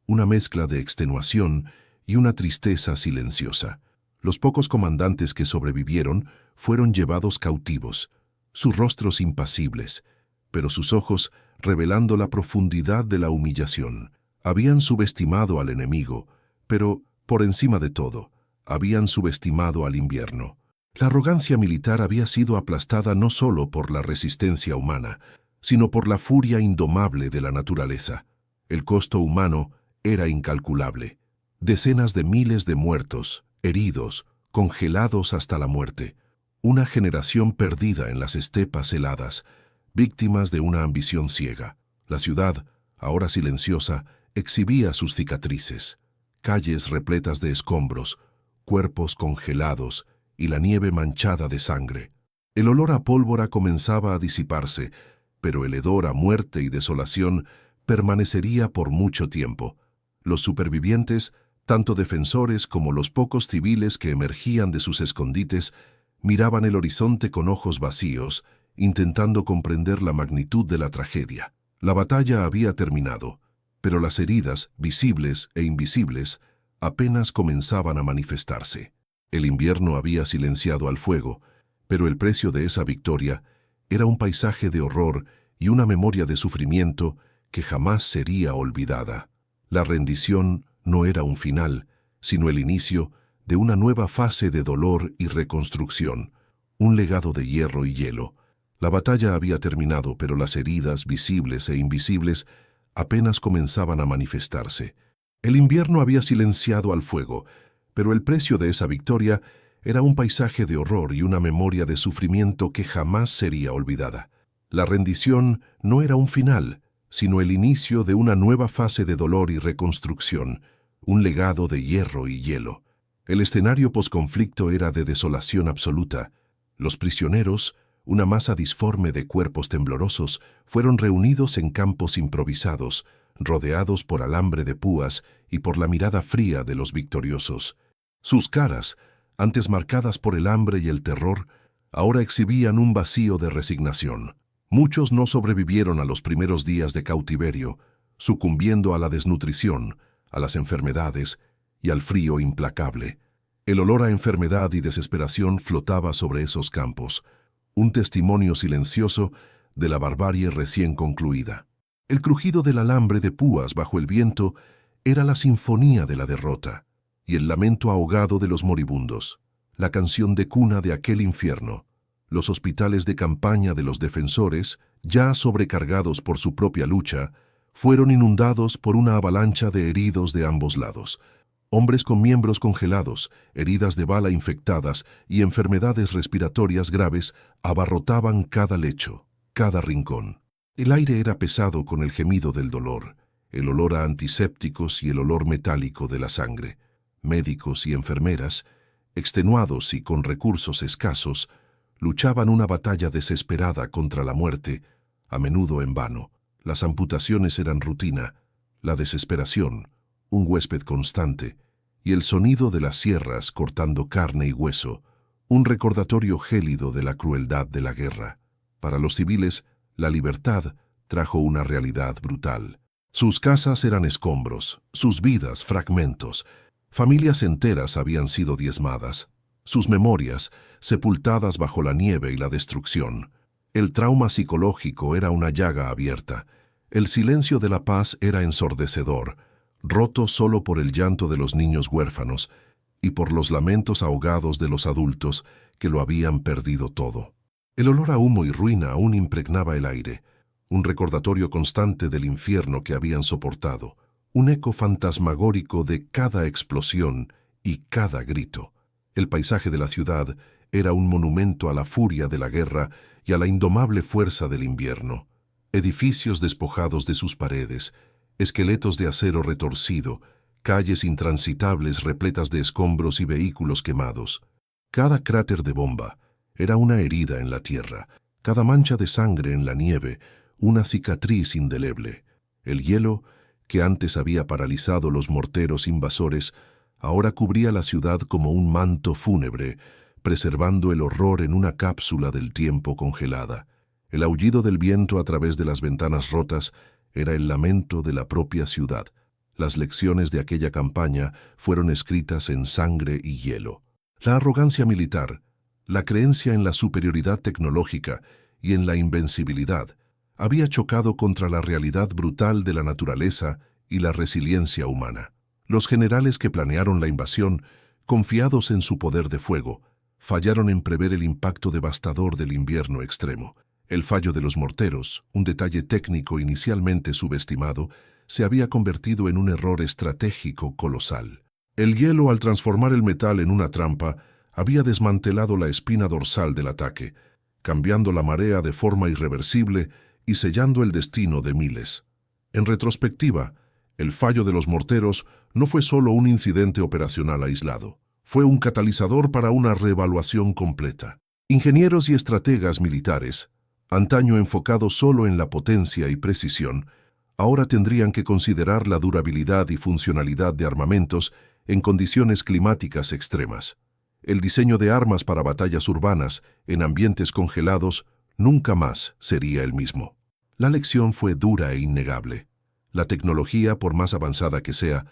una mezcla de extenuación y una tristeza silenciosa. Los pocos comandantes que sobrevivieron fueron llevados cautivos, sus rostros impasibles, pero sus ojos revelando la profundidad de la humillación. Habían subestimado al enemigo, pero, por encima de todo, habían subestimado al invierno. La arrogancia militar había sido aplastada no solo por la resistencia humana, sino por la furia indomable de la naturaleza. El costo humano era incalculable. Decenas de miles de muertos, heridos, congelados hasta la muerte. Una generación perdida en las estepas heladas, víctimas de una ambición ciega. La ciudad, ahora silenciosa, exhibía sus cicatrices. Calles repletas de escombros, cuerpos congelados y la nieve manchada de sangre. El olor a pólvora comenzaba a disiparse, pero el hedor a muerte y desolación permanecería por mucho tiempo. Los supervivientes, tanto defensores como los pocos civiles que emergían de sus escondites, miraban el horizonte con ojos vacíos, intentando comprender la magnitud de la tragedia. La batalla había terminado, pero las heridas, visibles e invisibles, apenas comenzaban a manifestarse. El invierno había silenciado al fuego, pero el precio de esa victoria era un paisaje de horror y una memoria de sufrimiento que jamás sería olvidada. La rendición no era un final, sino el inicio de una nueva fase de dolor y reconstrucción, un legado de hierro y hielo. La batalla había terminado, pero las heridas, visibles e invisibles, apenas comenzaban a manifestarse. El invierno había silenciado al fuego, pero el precio de esa victoria era un paisaje de horror y una memoria de sufrimiento que jamás sería olvidada. La rendición no era un final, sino el inicio de una nueva fase de dolor y reconstrucción, un legado de hierro y hielo. El escenario posconflicto era de desolación absoluta. Los prisioneros, una masa disforme de cuerpos temblorosos, fueron reunidos en campos improvisados, rodeados por alambre de púas y por la mirada fría de los victoriosos. Sus caras, antes marcadas por el hambre y el terror, ahora exhibían un vacío de resignación. Muchos no sobrevivieron a los primeros días de cautiverio, sucumbiendo a la desnutrición, a las enfermedades y al frío implacable. El olor a enfermedad y desesperación flotaba sobre esos campos, un testimonio silencioso de la barbarie recién concluida. El crujido del alambre de púas bajo el viento era la sinfonía de la derrota, y el lamento ahogado de los moribundos, la canción de cuna de aquel infierno. Los hospitales de campaña de los defensores, ya sobrecargados por su propia lucha, fueron inundados por una avalancha de heridos de ambos lados. Hombres con miembros congelados, heridas de bala infectadas y enfermedades respiratorias graves abarrotaban cada lecho, cada rincón. El aire era pesado con el gemido del dolor, el olor a antisépticos y el olor metálico de la sangre. Médicos y enfermeras, extenuados y con recursos escasos, luchaban una batalla desesperada contra la muerte, a menudo en vano. Las amputaciones eran rutina, la desesperación, un huésped constante, y el sonido de las sierras cortando carne y hueso, un recordatorio gélido de la crueldad de la guerra. Para los civiles, la libertad trajo una realidad brutal. Sus casas eran escombros, sus vidas fragmentos, familias enteras habían sido diezmadas, sus memorias sepultadas bajo la nieve y la destrucción. El trauma psicológico era una llaga abierta, el silencio de la paz era ensordecedor, roto solo por el llanto de los niños huérfanos y por los lamentos ahogados de los adultos que lo habían perdido todo. El olor a humo y ruina aún impregnaba el aire, un recordatorio constante del infierno que habían soportado, un eco fantasmagórico de cada explosión y cada grito. El paisaje de la ciudad era un monumento a la furia de la guerra y a la indomable fuerza del invierno. Edificios despojados de sus paredes, esqueletos de acero retorcido, calles intransitables repletas de escombros y vehículos quemados. Cada cráter de bomba era una herida en la tierra, cada mancha de sangre en la nieve, una cicatriz indeleble. El hielo, que antes había paralizado los morteros invasores, ahora cubría la ciudad como un manto fúnebre, preservando el horror en una cápsula del tiempo congelada. El aullido del viento a través de las ventanas rotas era el lamento de la propia ciudad. Las lecciones de aquella campaña fueron escritas en sangre y hielo. La arrogancia militar, la creencia en la superioridad tecnológica y en la invencibilidad, había chocado contra la realidad brutal de la naturaleza y la resiliencia humana. Los generales que planearon la invasión, confiados en su poder de fuego, fallaron en prever el impacto devastador del invierno extremo. El fallo de los morteros, un detalle técnico inicialmente subestimado, se había convertido en un error estratégico colosal. El hielo, al transformar el metal en una trampa, había desmantelado la espina dorsal del ataque, cambiando la marea de forma irreversible y sellando el destino de miles. En retrospectiva, el fallo de los morteros no fue solo un incidente operacional aislado, fue un catalizador para una reevaluación completa. Ingenieros y estrategas militares, antaño enfocados solo en la potencia y precisión, ahora tendrían que considerar la durabilidad y funcionalidad de armamentos en condiciones climáticas extremas. El diseño de armas para batallas urbanas en ambientes congelados nunca más sería el mismo. La lección fue dura e innegable. La tecnología, por más avanzada que sea,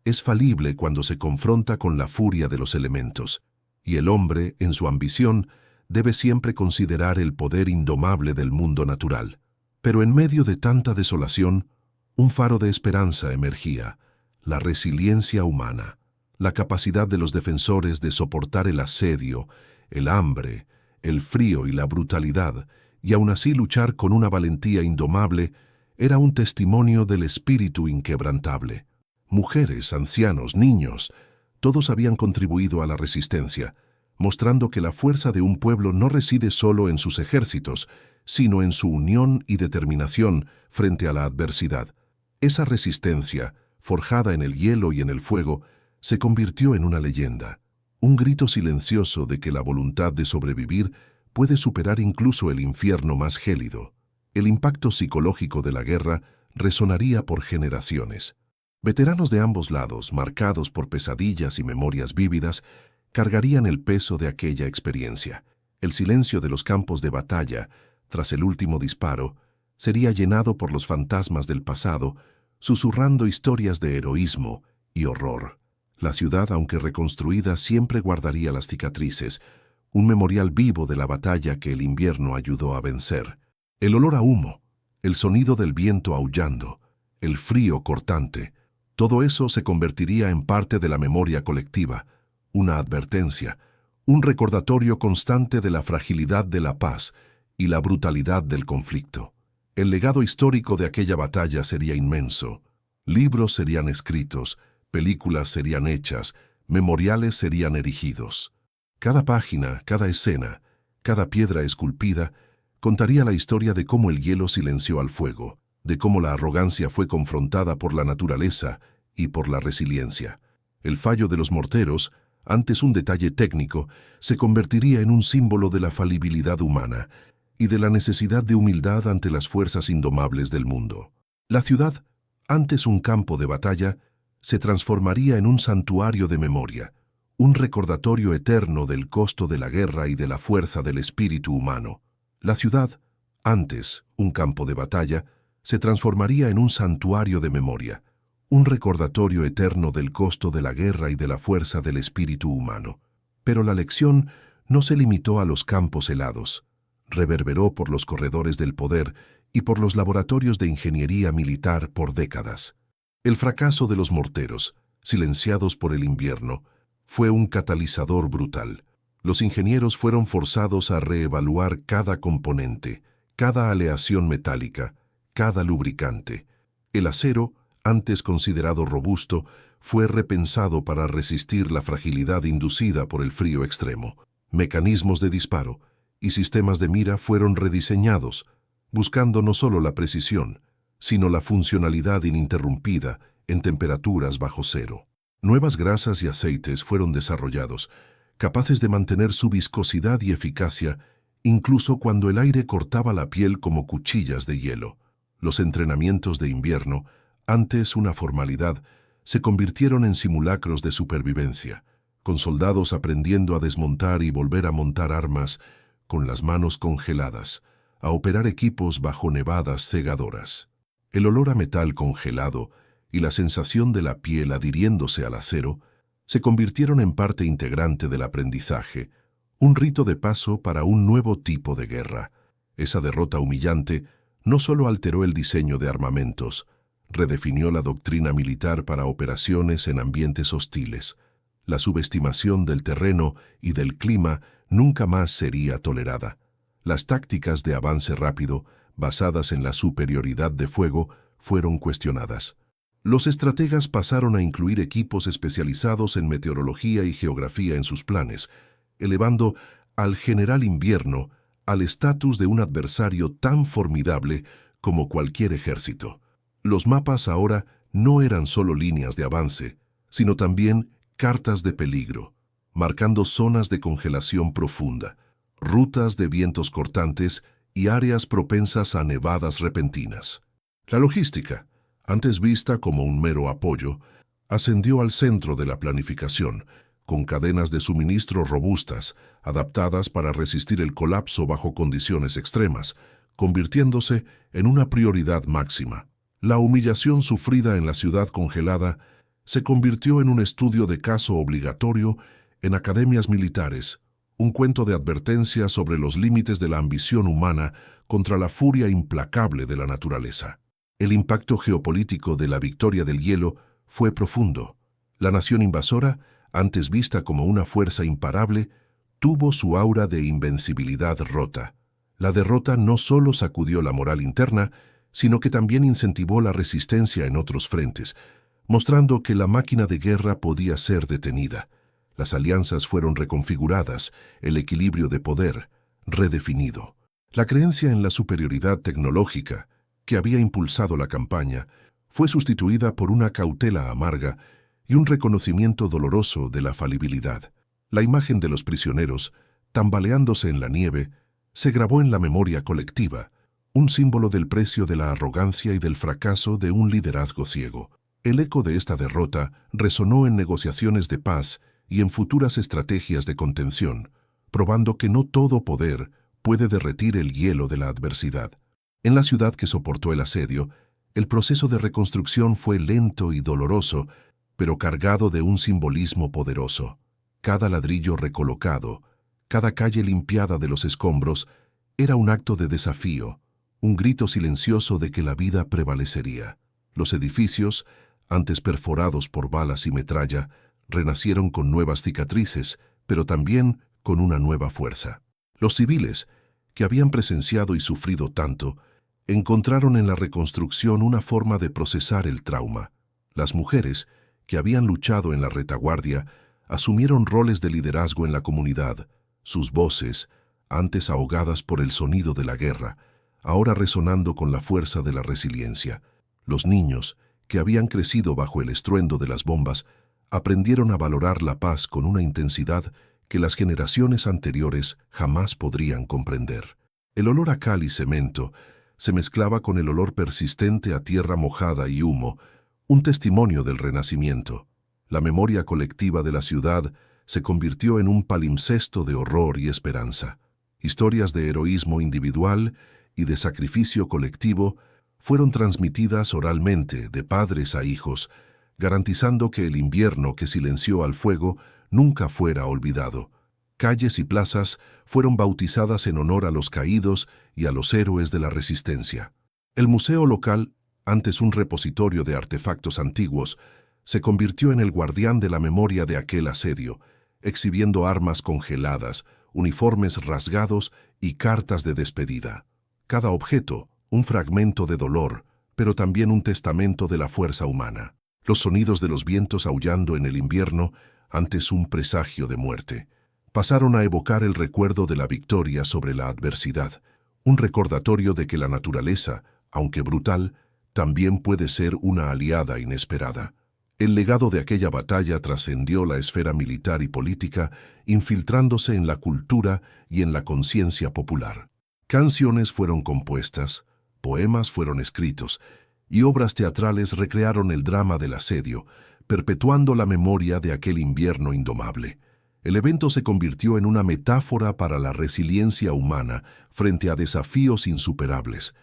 es falible cuando se confronta con la furia de los elementos, y el hombre, en su ambición, debe siempre considerar el poder indomable del mundo natural. Pero en medio de tanta desolación, un faro de esperanza emergía: la resiliencia humana, la capacidad de los defensores de soportar el asedio, el hambre, el frío y la brutalidad, y aún así luchar con una valentía indomable, era un testimonio del espíritu inquebrantable. Mujeres, ancianos, niños, todos habían contribuido a la resistencia, mostrando que la fuerza de un pueblo no reside solo en sus ejércitos, sino en su unión y determinación frente a la adversidad. Esa resistencia, forjada en el hielo y en el fuego, se convirtió en una leyenda, un grito silencioso de que la voluntad de sobrevivir puede superar incluso el infierno más gélido. El impacto psicológico de la guerra resonaría por generaciones. Veteranos de ambos lados, marcados por pesadillas y memorias vívidas, cargarían el peso de aquella experiencia. El silencio de los campos de batalla, tras el último disparo, sería llenado por los fantasmas del pasado, susurrando historias de heroísmo y horror. La ciudad, aunque reconstruida, siempre guardaría las cicatrices, un memorial vivo de la batalla que el invierno ayudó a vencer. El olor a humo, el sonido del viento aullando, el frío cortante, todo eso se convertiría en parte de la memoria colectiva, una advertencia, un recordatorio constante de la fragilidad de la paz y la brutalidad del conflicto. El legado histórico de aquella batalla sería inmenso. Libros serían escritos, películas serían hechas, memoriales serían erigidos. Cada página, cada escena, cada piedra esculpida, contaría la historia de cómo el hielo silenció al fuego, de cómo la arrogancia fue confrontada por la naturaleza y por la resiliencia. El fallo de los morteros, antes un detalle técnico, se convertiría en un símbolo de la falibilidad humana y de la necesidad de humildad ante las fuerzas indomables del mundo. La ciudad, antes un campo de batalla, se transformaría en un santuario de memoria, un recordatorio eterno del costo de la guerra y de la fuerza del espíritu humano. La ciudad, antes un campo de batalla, se transformaría en un santuario de memoria, un recordatorio eterno del costo de la guerra y de la fuerza del espíritu humano. Pero la lección no se limitó a los campos helados, reverberó por los corredores del poder y por los laboratorios de ingeniería militar por décadas. El fracaso de los morteros, silenciados por el invierno, fue un catalizador brutal. Los ingenieros fueron forzados a reevaluar cada componente, cada aleación metálica, cada lubricante. El acero, antes considerado robusto, fue repensado para resistir la fragilidad inducida por el frío extremo. Mecanismos de disparo y sistemas de mira fueron rediseñados, buscando no solo la precisión, sino la funcionalidad ininterrumpida en temperaturas bajo cero. Nuevas grasas y aceites fueron desarrollados, capaces de mantener su viscosidad y eficacia incluso cuando el aire cortaba la piel como cuchillas de hielo. Los entrenamientos de invierno, antes una formalidad, se convirtieron en simulacros de supervivencia, con soldados aprendiendo a desmontar y volver a montar armas con las manos congeladas, a operar equipos bajo nevadas cegadoras. El olor a metal congelado y la sensación de la piel adhiriéndose al acero se convirtieron en parte integrante del aprendizaje, un rito de paso para un nuevo tipo de guerra. Esa derrota humillante no solo alteró el diseño de armamentos, redefinió la doctrina militar para operaciones en ambientes hostiles. La subestimación del terreno y del clima nunca más sería tolerada. Las tácticas de avance rápido, basadas en la superioridad de fuego, fueron cuestionadas. Los estrategas pasaron a incluir equipos especializados en meteorología y geografía en sus planes, elevando al general invierno al estatus de un adversario tan formidable como cualquier ejército. Los mapas ahora no eran solo líneas de avance, sino también cartas de peligro, marcando zonas de congelación profunda, rutas de vientos cortantes y áreas propensas a nevadas repentinas. La logística, antes vista como un mero apoyo, ascendió al centro de la planificación, con cadenas de suministro robustas, adaptadas para resistir el colapso bajo condiciones extremas, convirtiéndose en una prioridad máxima. La humillación sufrida en la ciudad congelada se convirtió en un estudio de caso obligatorio en academias militares, un cuento de advertencia sobre los límites de la ambición humana contra la furia implacable de la naturaleza. El impacto geopolítico de la victoria del hielo fue profundo. La nación invasora, antes vista como una fuerza imparable, tuvo su aura de invencibilidad rota. La derrota no solo sacudió la moral interna, sino que también incentivó la resistencia en otros frentes, mostrando que la máquina de guerra podía ser detenida. Las alianzas fueron reconfiguradas, el equilibrio de poder redefinido. La creencia en la superioridad tecnológica, que había impulsado la campaña, fue sustituida por una cautela amarga y un reconocimiento doloroso de la falibilidad. La imagen de los prisioneros, tambaleándose en la nieve, se grabó en la memoria colectiva, un símbolo del precio de la arrogancia y del fracaso de un liderazgo ciego. El eco de esta derrota resonó en negociaciones de paz y en futuras estrategias de contención, probando que no todo poder puede derretir el hielo de la adversidad. En la ciudad que soportó el asedio, el proceso de reconstrucción fue lento y doloroso, pero cargado de un simbolismo poderoso. Cada ladrillo recolocado, cada calle limpiada de los escombros, era un acto de desafío, un grito silencioso de que la vida prevalecería. Los edificios, antes perforados por balas y metralla, renacieron con nuevas cicatrices, pero también con una nueva fuerza. Los civiles, que habían presenciado y sufrido tanto, encontraron en la reconstrucción una forma de procesar el trauma. Las mujeres, que habían luchado en la retaguardia, asumieron roles de liderazgo en la comunidad. Sus voces, antes ahogadas por el sonido de la guerra, ahora resonando con la fuerza de la resiliencia. Los niños, que habían crecido bajo el estruendo de las bombas, aprendieron a valorar la paz con una intensidad que las generaciones anteriores jamás podrían comprender. El olor a cal y cemento se mezclaba con el olor persistente a tierra mojada y humo, un testimonio del renacimiento. La memoria colectiva de la ciudad se convirtió en un palimpsesto de horror y esperanza. Historias de heroísmo individual y de sacrificio colectivo fueron transmitidas oralmente de padres a hijos, garantizando que el invierno que silenció al fuego nunca fuera olvidado. Calles y plazas fueron bautizadas en honor a los caídos y a los héroes de la resistencia. El museo local, antes un repositorio de artefactos antiguos, se convirtió en el guardián de la memoria de aquel asedio, exhibiendo armas congeladas, uniformes rasgados y cartas de despedida. Cada objeto, un fragmento de dolor, pero también un testamento de la fuerza humana. Los sonidos de los vientos aullando en el invierno, antes un presagio de muerte, pasaron a evocar el recuerdo de la victoria sobre la adversidad, un recordatorio de que la naturaleza, aunque brutal, también puede ser una aliada inesperada. El legado de aquella batalla trascendió la esfera militar y política, infiltrándose en la cultura y en la conciencia popular. Canciones fueron compuestas, poemas fueron escritos, y obras teatrales recrearon el drama del asedio, perpetuando la memoria de aquel invierno indomable. El evento se convirtió en una metáfora para la resiliencia humana frente a desafíos insuperables,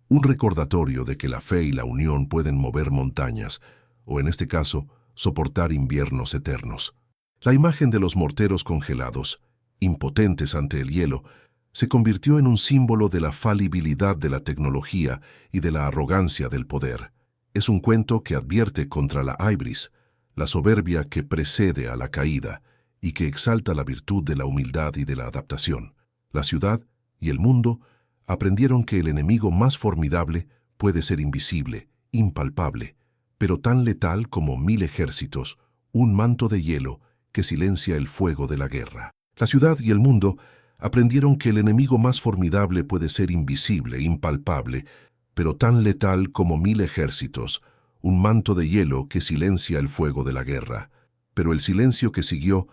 un recordatorio de que la fe y la unión pueden mover montañas, o en este caso, soportar inviernos eternos. La imagen de los morteros congelados, impotentes ante el hielo, se convirtió en un símbolo de la falibilidad de la tecnología y de la arrogancia del poder. Es un cuento que advierte contra la hybris, la soberbia que precede a la caída y que exalta la virtud de la humildad y de la adaptación. La ciudad y el mundo aprendieron que el enemigo más formidable puede ser invisible, impalpable, pero tan letal como 1000 ejércitos, un manto de hielo que silencia el fuego de la guerra. La ciudad y el mundo aprendieron que el enemigo más formidable puede ser invisible, impalpable, pero tan letal como 1000 ejércitos, un manto de hielo que silencia el fuego de la guerra. Pero el silencio que siguió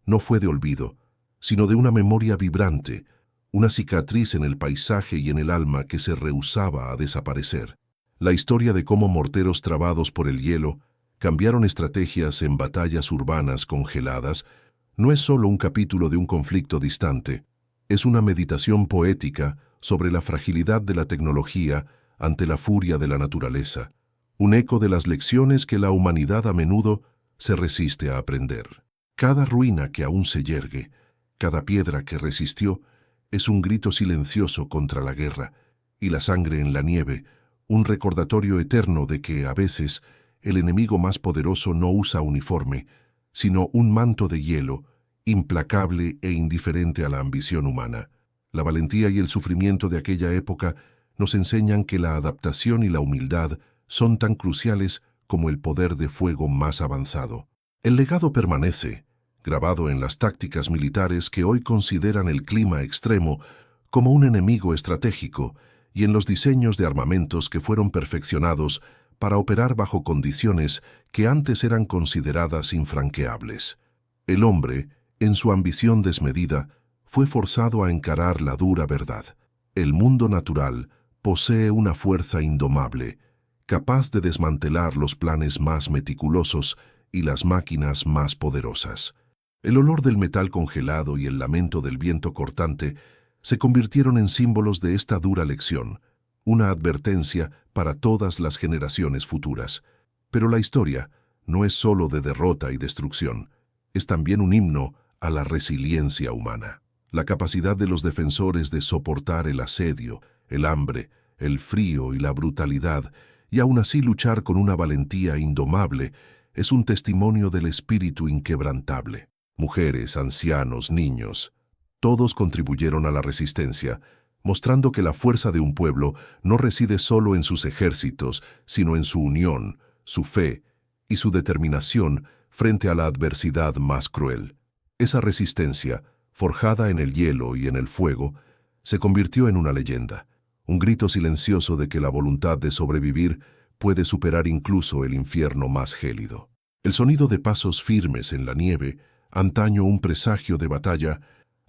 no fue de olvido, sino de una memoria vibrante, una cicatriz en el paisaje y en el alma que se rehusaba a desaparecer. La historia de cómo morteros trabados por el hielo cambiaron estrategias en batallas urbanas congeladas no es solo un capítulo de un conflicto distante, es una meditación poética sobre la fragilidad de la tecnología ante la furia de la naturaleza, un eco de las lecciones que la humanidad a menudo se resiste a aprender. Cada ruina que aún se yergue, cada piedra que resistió, es un grito silencioso contra la guerra, y la sangre en la nieve, un recordatorio eterno de que, a veces, el enemigo más poderoso no usa uniforme, sino un manto de hielo, implacable e indiferente a la ambición humana. La valentía y el sufrimiento de aquella época nos enseñan que la adaptación y la humildad son tan cruciales como el poder de fuego más avanzado. El legado permanece, grabado en las tácticas militares que hoy consideran el clima extremo como un enemigo estratégico y en los diseños de armamentos que fueron perfeccionados para operar bajo condiciones que antes eran consideradas infranqueables. El hombre, en su ambición desmedida, fue forzado a encarar la dura verdad. El mundo natural posee una fuerza indomable, capaz de desmantelar los planes más meticulosos y las máquinas más poderosas. El olor del metal congelado y el lamento del viento cortante se convirtieron en símbolos de esta dura lección, una advertencia para todas las generaciones futuras. Pero la historia no es solo de derrota y destrucción, es también un himno a la resiliencia humana. La capacidad de los defensores de soportar el asedio, el hambre, el frío y la brutalidad, y aún así luchar con una valentía indomable, es un testimonio del espíritu inquebrantable. Mujeres, ancianos, niños, todos contribuyeron a la resistencia, mostrando que la fuerza de un pueblo no reside solo en sus ejércitos, sino en su unión, su fe y su determinación frente a la adversidad más cruel. Esa resistencia, forjada en el hielo y en el fuego, se convirtió en una leyenda, un grito silencioso de que la voluntad de sobrevivir puede superar incluso el infierno más gélido. El sonido de pasos firmes en la nieve, antaño un presagio de batalla,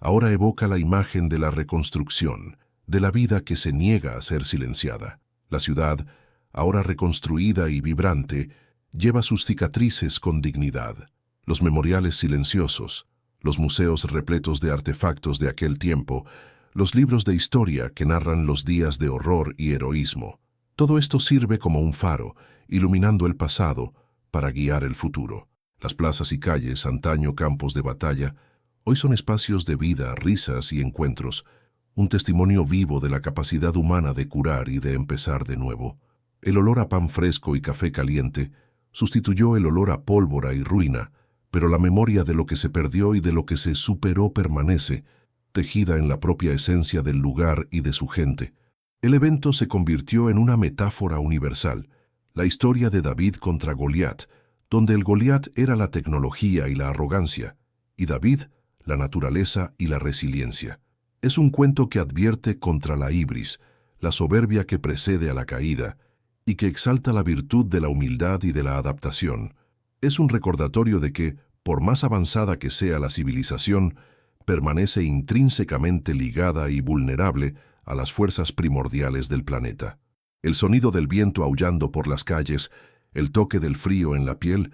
ahora evoca la imagen de la reconstrucción, de la vida que se niega a ser silenciada. La ciudad, ahora reconstruida y vibrante, lleva sus cicatrices con dignidad. Los memoriales silenciosos, los museos repletos de artefactos de aquel tiempo, los libros de historia que narran los días de horror y heroísmo. Todo esto sirve como un faro, iluminando el pasado para guiar el futuro. Las plazas y calles, antaño campos de batalla, hoy son espacios de vida, risas y encuentros, un testimonio vivo de la capacidad humana de curar y de empezar de nuevo. El olor a pan fresco y café caliente sustituyó el olor a pólvora y ruina, pero la memoria de lo que se perdió y de lo que se superó permanece, tejida en la propia esencia del lugar y de su gente. El evento se convirtió en una metáfora universal, la historia de David contra Goliat, donde el Goliat era la tecnología y la arrogancia, y David la naturaleza y la resiliencia. Es un cuento que advierte contra la hibris, la soberbia que precede a la caída, y que exalta la virtud de la humildad y de la adaptación. Es un recordatorio de que, por más avanzada que sea la civilización, permanece intrínsecamente ligada y vulnerable a las fuerzas primordiales del planeta. El sonido del viento aullando por las calles, el toque del frío en la piel,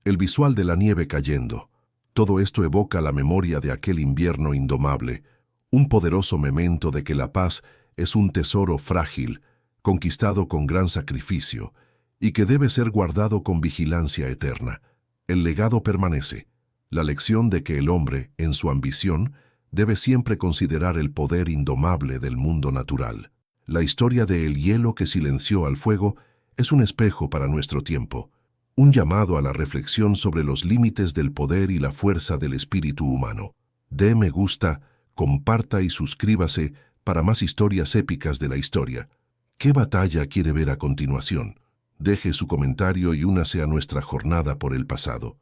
el visual de la nieve cayendo, todo esto evoca la memoria de aquel invierno indomable, un poderoso memento de que la paz es un tesoro frágil, conquistado con gran sacrificio, y que debe ser guardado con vigilancia eterna. El legado permanece, la lección de que el hombre, en su ambición, debe siempre considerar el poder indomable del mundo natural. La historia de el hielo que silenció al fuego es un espejo para nuestro tiempo, un llamado a la reflexión sobre los límites del poder y la fuerza del espíritu humano. Dé me gusta, comparta y suscríbase para más historias épicas de la historia. ¿Qué batalla quiere ver a continuación? Deje su comentario y únase a nuestra jornada por el pasado.